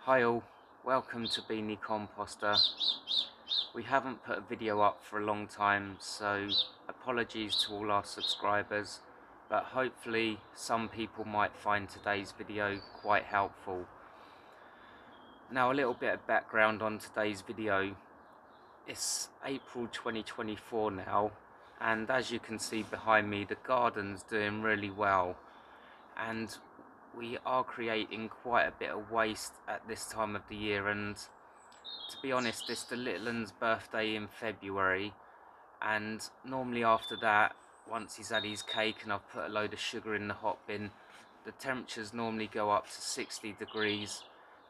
Hi all, welcome to Beanie Composter. We haven't put a video up for a long time, so apologies to all our subscribers, but hopefully some people might find today's video quite helpful. Now a little bit of background on today's video. It's April 2024 now, and as you can see behind me, the garden's doing really well, and we are creating quite a bit of waste at this time of the year. And to be honest, it's the little un's birthday in February, and normally after that, once he's had his cake and I've put a load of sugar in the hot bin, the temperatures normally go up to 60 degrees,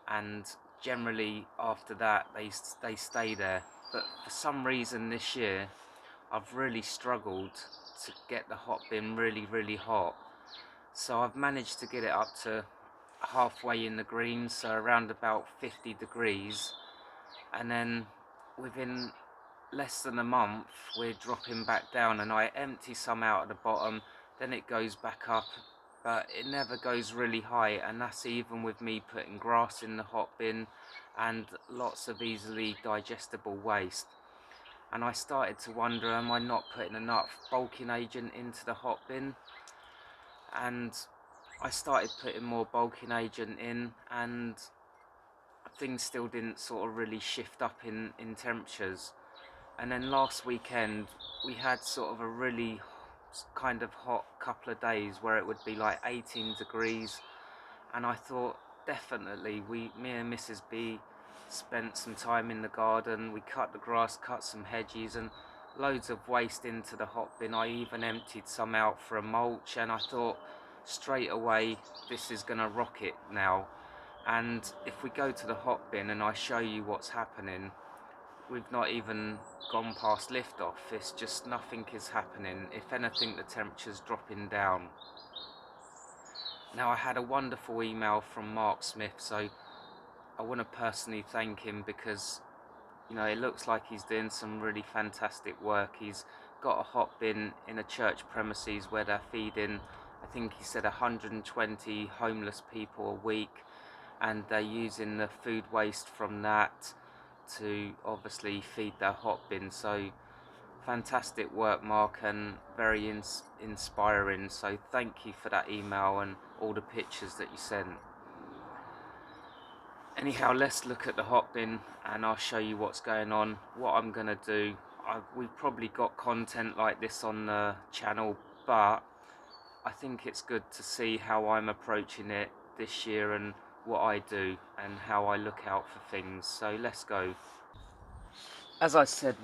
and generally after that they stay there. But for some reason this year I've really struggled to get the hot bin really hot, so I've managed to get it up to halfway in the green, so around about 50 degrees, and then within less than a month we're dropping back down, and I empty some out at the bottom, then it goes back up, but it never goes really high, and that's even with me putting grass in the hot bin and lots of easily digestible waste. And I started to wonder, am I not putting enough bulking agent into the hot bin? And I started putting more bulking agent in, and things still didn't sort of really shift up in temperatures. And then last weekend we had sort of a really kind of hot couple of days where it would be like 18 degrees, and I thought definitely me and Mrs. B spent some time in the garden. We cut the grass, cut some hedges, and loads of waste into the hot bin. I even emptied some out for a mulch, and I thought straight away this is gonna rock it now. And if we go to the hot bin and I show you what's happening, we've not even gone past liftoff. It's just nothing is happening. If anything, the temperature's dropping down. Now I had a wonderful email from Mark Smith, so I want to personally thank him, because it looks like he's doing some really fantastic work. He's got a hot bin in a church premises where they're feeding, I think he said, 120 homeless people a week, and they're using the food waste from that to obviously feed their hot bin. So fantastic work, Mark, and very inspiring. So thank you for that email and all the pictures that you sent. Anyhow, let's look at the hot bin and I'll show you what's going on. What I'm gonna do, we've probably got content like this on the channel, but I think it's good to see how I'm approaching it this year and what I do and how I look out for things. So let's go. As I said,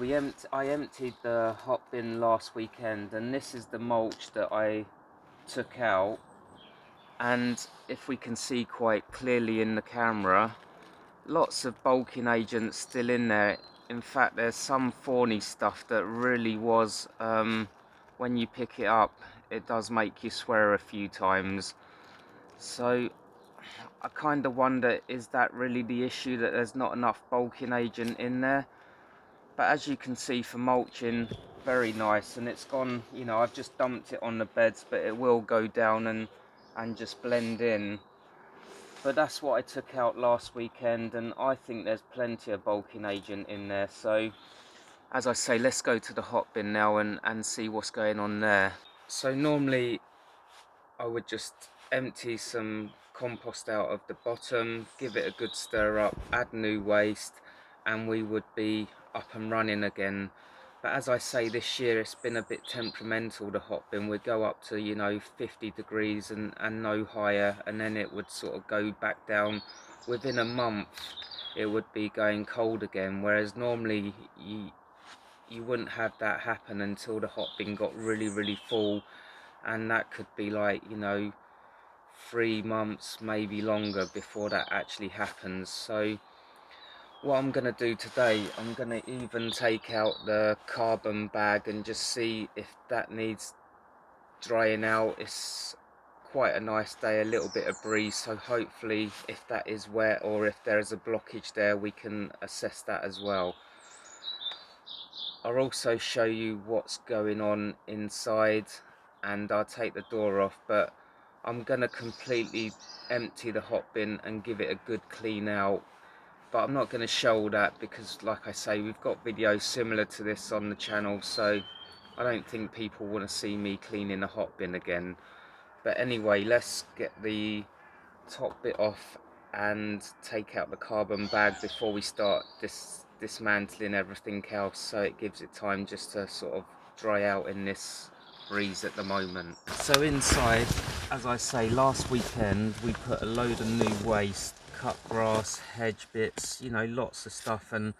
I emptied the hot bin last weekend, and this is the mulch that I took out. And if we can see quite clearly in the camera, lots of bulking agents still in there. In fact, there's some thorny stuff that really was, when you pick it up, it does make you swear a few times. So I kind of wonder, is that really the issue, that there's not enough bulking agent in there? But as you can see, for mulching, very nice, and it's gone, I've just dumped it on the beds, but it will go down and just blend in. But that's what I took out last weekend, and I think there's plenty of bulking agent in there. So as I say, let's go to the hot bin now and see what's going on there. So normally I would just empty some compost out of the bottom, give it a good stir up, add new waste, and we would be up and running again. But as I say, this year it's been a bit temperamental, the hot bin. We'd go up to 50 degrees and no higher, and then it would sort of go back down. Within a month it would be going cold again, whereas normally you wouldn't have that happen until the hot bin got really full, and that could be like 3 months, maybe longer, before that actually happens. So what I'm going to do today, I'm going to even take out the carbon bag and just see if that needs drying out. It's quite a nice day, a little bit of breeze, so hopefully if that is wet or if there is a blockage there, we can assess that as well. I'll also show you what's going on inside, and I'll take the door off. But I'm gonna completely empty the hot bin and give it a good clean out, but I'm not going to show all that because, like I say, we've got videos similar to this on the channel, so I don't think people want to see me cleaning the hot bin again. But anyway, let's get the top bit off and take out the carbon bag before we start dismantling everything else, so it gives it time just to sort of dry out in this breeze at the moment. So inside, as I say, last weekend we put a load of new waste, cut grass, hedge bits, you know, lots of stuff, and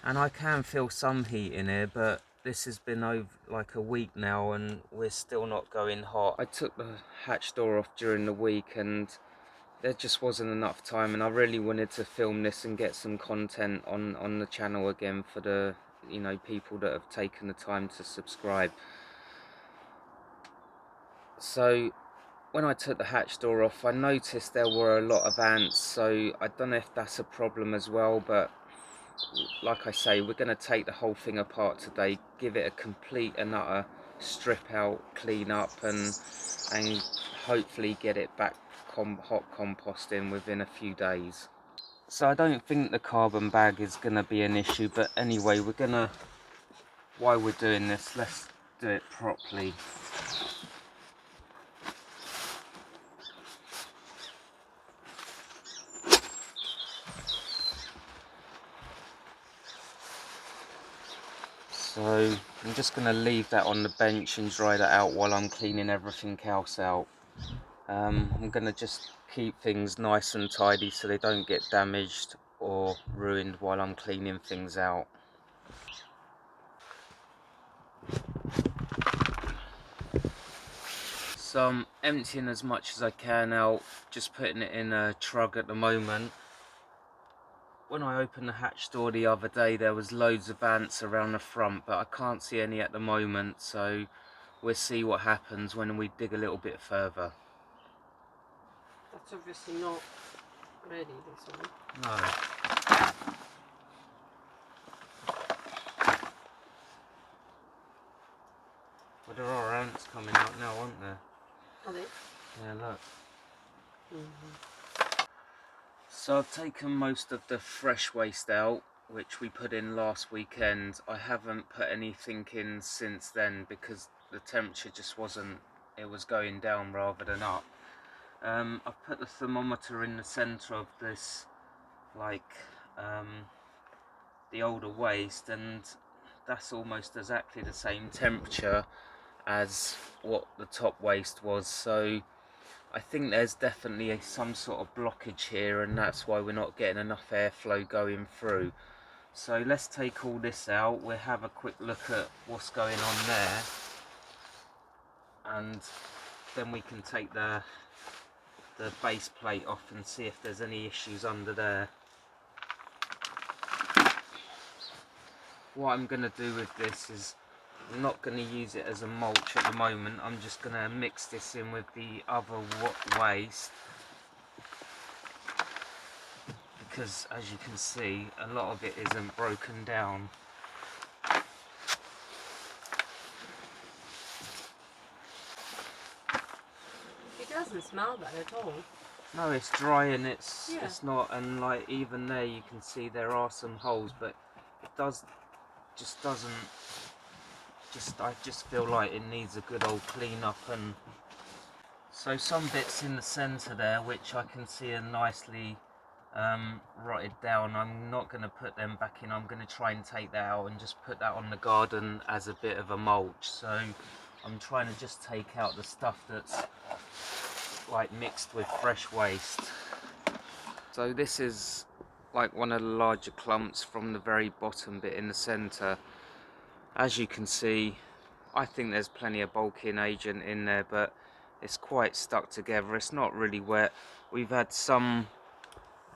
I can feel some heat in here, but this has been over like a week now and we're still not going hot. I took the hatch door off during the week and there just wasn't enough time, and I really wanted to film this and get some content on the channel again for the, you know, people that have taken the time to subscribe. So when I took the hatch door off, I noticed there were a lot of ants, so I don't know if that's a problem as well, but like I say, we're going to take the whole thing apart today, give it a complete and utter strip out, clean up, and hopefully get it back hot composting within a few days. So I don't think the carbon bag is going to be an issue, but anyway, we're going to, while we're doing this, let's do it properly. So I'm just going to leave that on the bench and dry that out while I'm cleaning everything else out. I'm going to just keep things nice and tidy so they don't get damaged or ruined while I'm cleaning things out. So I'm emptying as much as I can out, just putting it in a trug at the moment. When I opened the hatch door the other day, there was loads of ants around the front, but I can't see any at the moment, so we'll see what happens when we dig a little bit further. That's obviously not ready, this one. No. Well, there are ants coming out now, aren't there? Are they? Yeah, look. So I've taken most of the fresh waste out, which we put in last weekend. I haven't put anything in since then because the temperature just wasn't, it was going down rather than up. I've put the thermometer in the centre of this, like, the older waste, and that's almost exactly the same temperature as what the top waste was, so I think there's definitely some sort of blockage here, and that's why we're not getting enough airflow going through. So let's take all this out, we'll have a quick look at what's going on there, and then we can take the base plate off and see if there's any issues under there. What I'm going to do with this is I'm not going to use it as a mulch at the moment. I'm just going to mix this in with the other waste, because as you can see, a lot of it isn't broken down. It doesn't smell bad at all. No, it's dry and it's not, and like even there you can see there are some holes, but it doesn't. I just feel like it needs a good old clean up. And so some bits in the centre there, which I can see are nicely rotted down, I'm not going to put them back in. I'm going to try and take that out and just put that on the garden as a bit of a mulch. So I'm trying to just take out the stuff that's like mixed with fresh waste. So this is like one of the larger clumps from the very bottom bit in the centre. As you can see, I think there's plenty of bulking agent in there, but it's quite stuck together. It's not really wet. We've had some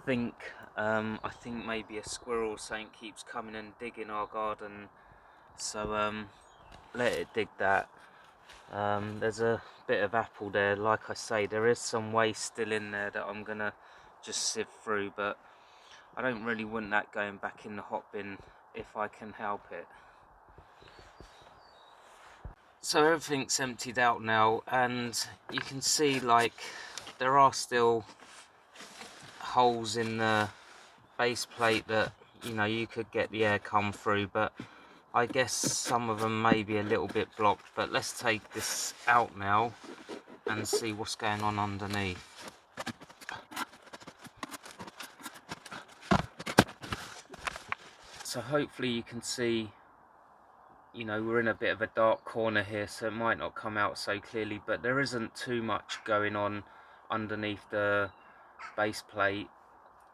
I think maybe a squirrel or something keeps coming and digging our garden, so let it dig that. There's a bit of apple there. Like I say, there is some waste still in there that I'm gonna just sieve through, but I don't really want that going back in the hot bin if I can help it. So everything's emptied out now, and you can see like there are still holes in the base plate that, you know, you could get the air come through, but I guess some of them may be a little bit blocked. But let's take this out now and see what's going on underneath. So hopefully you can see, you know, we're in a bit of a dark corner here, so it might not come out so clearly, but there isn't too much going on underneath the base plate.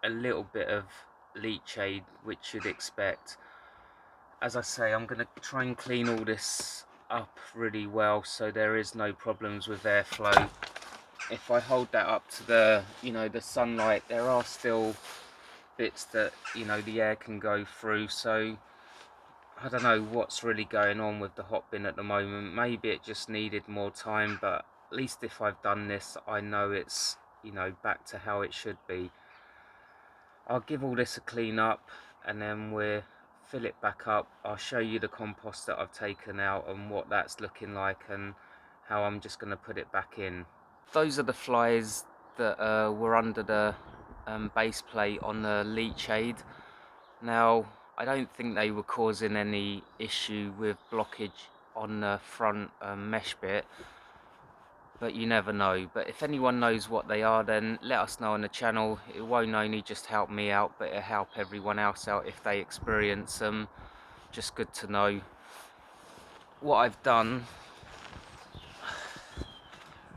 A little bit of leachate, which you'd expect. As I say, I'm going to try and clean all this up really well so there is no problems with airflow. If I hold that up to the, you know, the sunlight, there are still bits that, you know, the air can go through. So I don't know what's really going on with the Hotbin at the moment. Maybe it just needed more time, but at least if I've done this, I know it's, you know, back to how it should be. I'll give all this a clean up and then we'll fill it back up. I'll show you the compost that I've taken out and what that's looking like and how I'm just going to put it back in. Those are the flies that were under the base plate on the leach aid. Now, I don't think they were causing any issue with blockage on the front mesh bit, but you never know. But if anyone knows what they are, then let us know on the channel. It won't only just help me out, but it'll help everyone else out if they experience them. Just good to know. What I've done,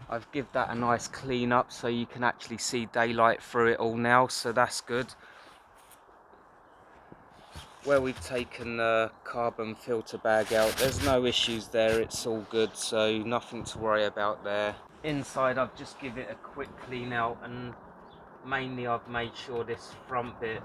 I've give that a nice clean up so you can actually see daylight through it all now, so that's good. Where we've taken the carbon filter bag out, there's no issues there, it's all good, so nothing to worry about there. Inside I've just give it a quick clean out, and mainly I've made sure this front bit,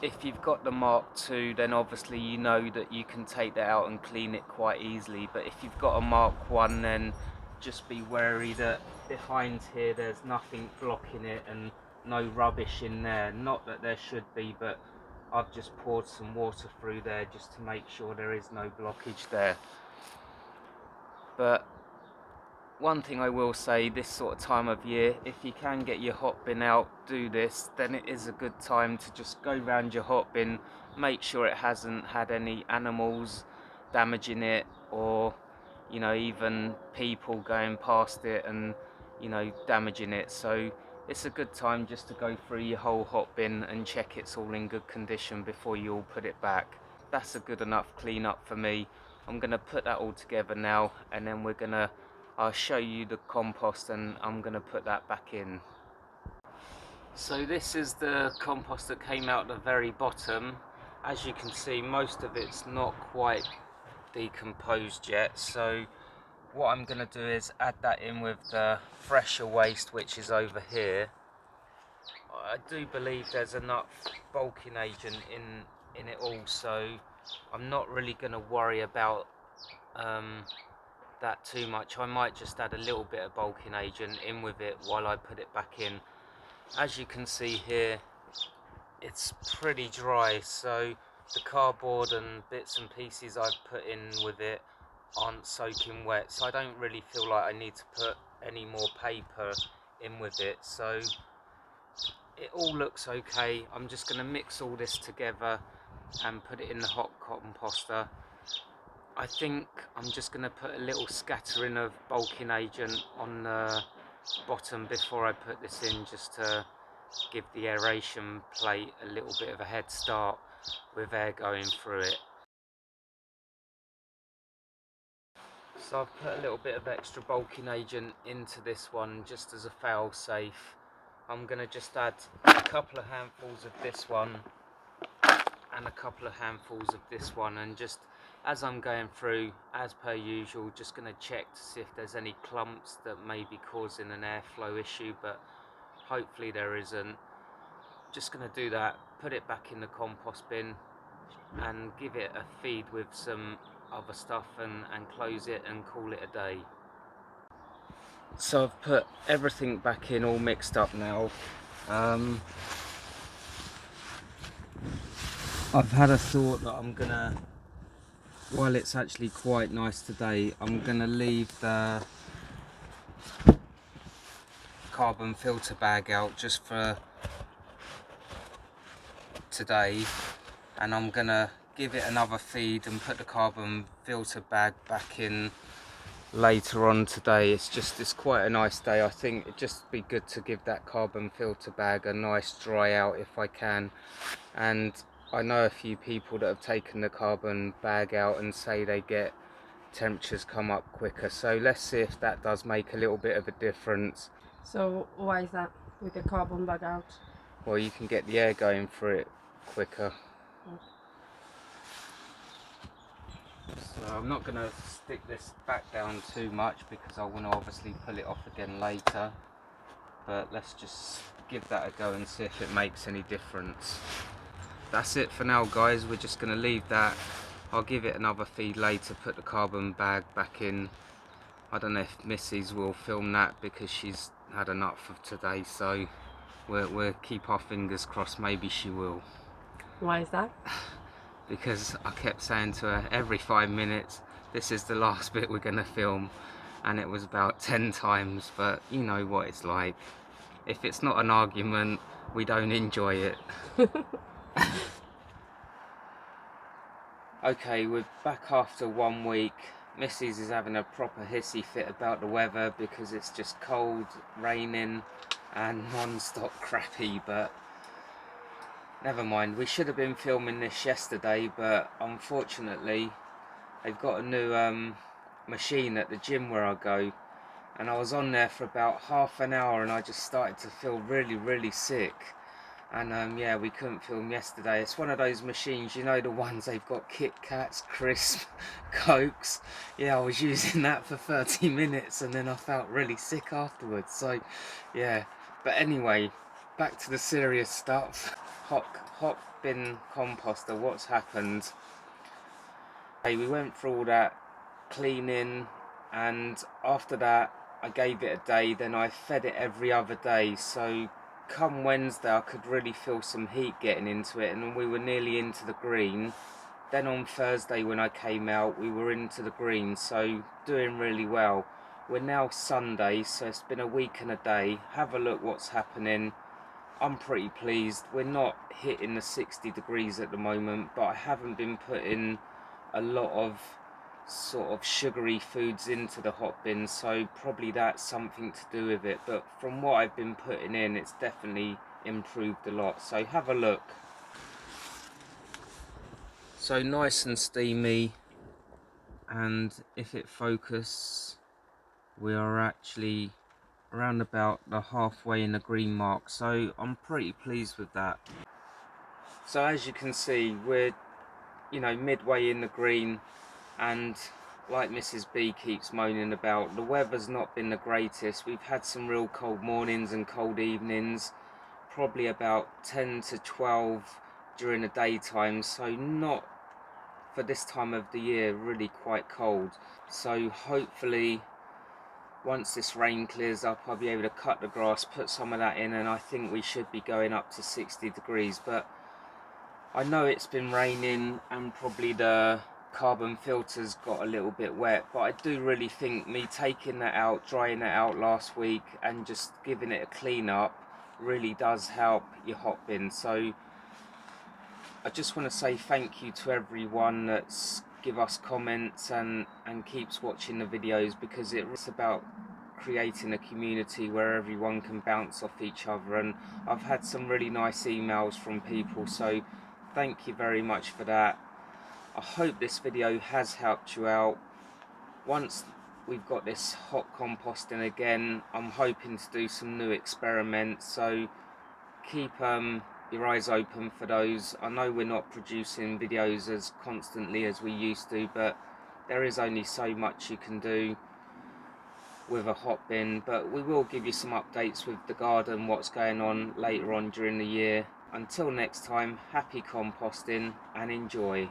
if you've got the Mark II, then obviously you know that you can take that out and clean it quite easily, but if you've got a Mark I, then just be wary that behind here there's nothing blocking it and no rubbish in there. Not that there should be, but I've just poured some water through there just to make sure there is no blockage there. But one thing I will say, this sort of time of year, if you can get your Hotbin out, do this, then it is a good time to just go round your Hotbin, make sure it hasn't had any animals damaging it, or, you know, even people going past it and, you know, damaging it. So it's a good time just to go through your whole Hotbin and check it's all in good condition before you all put it back. That's a good enough clean up for me. I'm going to put that all together now, and then I'll show you the compost and I'm going to put that back in. So this is the compost that came out at the very bottom. As you can see, most of it's not quite decomposed yet, so what I'm going to do is add that in with the fresher waste, which is over here. I do believe there's enough bulking agent in it all, so I'm not really going to worry about that too much. I might just add a little bit of bulking agent in with it while I put it back in. As you can see here, it's pretty dry, so the cardboard and bits and pieces I've put in with it aren't soaking wet, so I don't really feel like I need to put any more paper in with it. So it all looks okay. I'm just going to mix all this together and put it in the hot composter. I think I'm just going to put a little scattering of bulking agent on the bottom before I put this in, just to give the aeration plate a little bit of a head start with air going through it. So I've put a little bit of extra bulking agent into this one just as a fail safe. I'm going to just add a couple of handfuls of this one and a couple of handfuls of this one, and just as I'm going through, as per usual, just going to check to see if there's any clumps that may be causing an airflow issue, but hopefully there isn't. Just going to do that, put it back in the compost bin and give it a feed with some other stuff and close it and call it a day. So I've put everything back in, all mixed up now. I've had a thought that I'm gonna while it's actually quite nice today, I'm going to leave the carbon filter bag out just for today, and I'm going to give it another feed and put the carbon filter bag back in later on today. It's quite a nice day. I think it'd just be good to give that carbon filter bag a nice dry out if I can. And I know a few people that have taken the carbon bag out and say they get temperatures come up quicker, so let's see if that does make a little bit of a difference. So why is that with the carbon bag out? Well, you can get the air going through it quicker. So I'm not going to stick this back down too much because I want to obviously pull it off again later, but let's just give that a go and see if it makes any difference. That's it for now, guys. We're just going to leave that. I'll give it another feed later, put the carbon bag back in. I don't know if Mrs. will film that because she's had enough of today, so we'll keep our fingers crossed. Maybe she will. Why is that? Because I kept saying to her every 5 minutes, this is the last bit we're going to film, and it was about 10 times, but you know what it's like. If it's not an argument, we don't enjoy it. Okay, we're back after 1 week. Mrs. is having a proper hissy fit about the weather because it's just cold, raining and non-stop crappy, but never mind. We should have been filming this yesterday, but unfortunately they've got a new machine at the gym where I go, and I was on there for about half an hour and I just started to feel really sick. And yeah, we couldn't film yesterday. It's one of those machines, you know, the ones they've got Kit Kats, crisp, Cokes. Yeah, I was using that for 30 minutes and then I felt really sick afterwards. So yeah, but anyway, back to the serious stuff. Hotbin composter, what's happened? Hey, we went through all that cleaning, and after that I gave it a day, then I fed it every other day. So come Wednesday I could really feel some heat getting into it, and we were nearly into the green. Then on Thursday when I came out we were into the green, so doing really well. We're now Sunday, so it's been a week and a day. Have a look what's happening. I'm pretty pleased. We're not hitting the 60 degrees at the moment, but I haven't been putting a lot of sort of sugary foods into the hot bin, so probably that's something to do with it. But from what I've been putting in, it's definitely improved a lot. So have a look. So nice and steamy, and if it focus, we are actually around about the halfway in the green mark, so I'm pretty pleased with that. So as you can see, we're, you know, midway in the green, and like Mrs. B keeps moaning about, the weather's not been the greatest. We've had some real cold mornings and cold evenings, probably about 10 to 12 during the daytime, so not for this time of the year really quite cold. So hopefully once this rain clears up I'll be able to cut the grass, put some of that in, and I think we should be going up to 60 degrees. But I know it's been raining and probably the carbon filters got a little bit wet, but I do really think me taking that out, drying it out last week and just giving it a clean up really does help your hot bin. So I just want to say thank you to everyone that's give us comments and keeps watching the videos, because it's about creating a community where everyone can bounce off each other, and I've had some really nice emails from people, so thank you very much for that. I hope this video has helped you out. Once we've got this hot composting again, I'm hoping to do some new experiments, so keep your eyes open for those. I know we're not producing videos as constantly as we used to, but there is only so much you can do with a hot bin, but we will give you some updates with the garden, what's going on later on during the year. Until next time, happy composting and enjoy.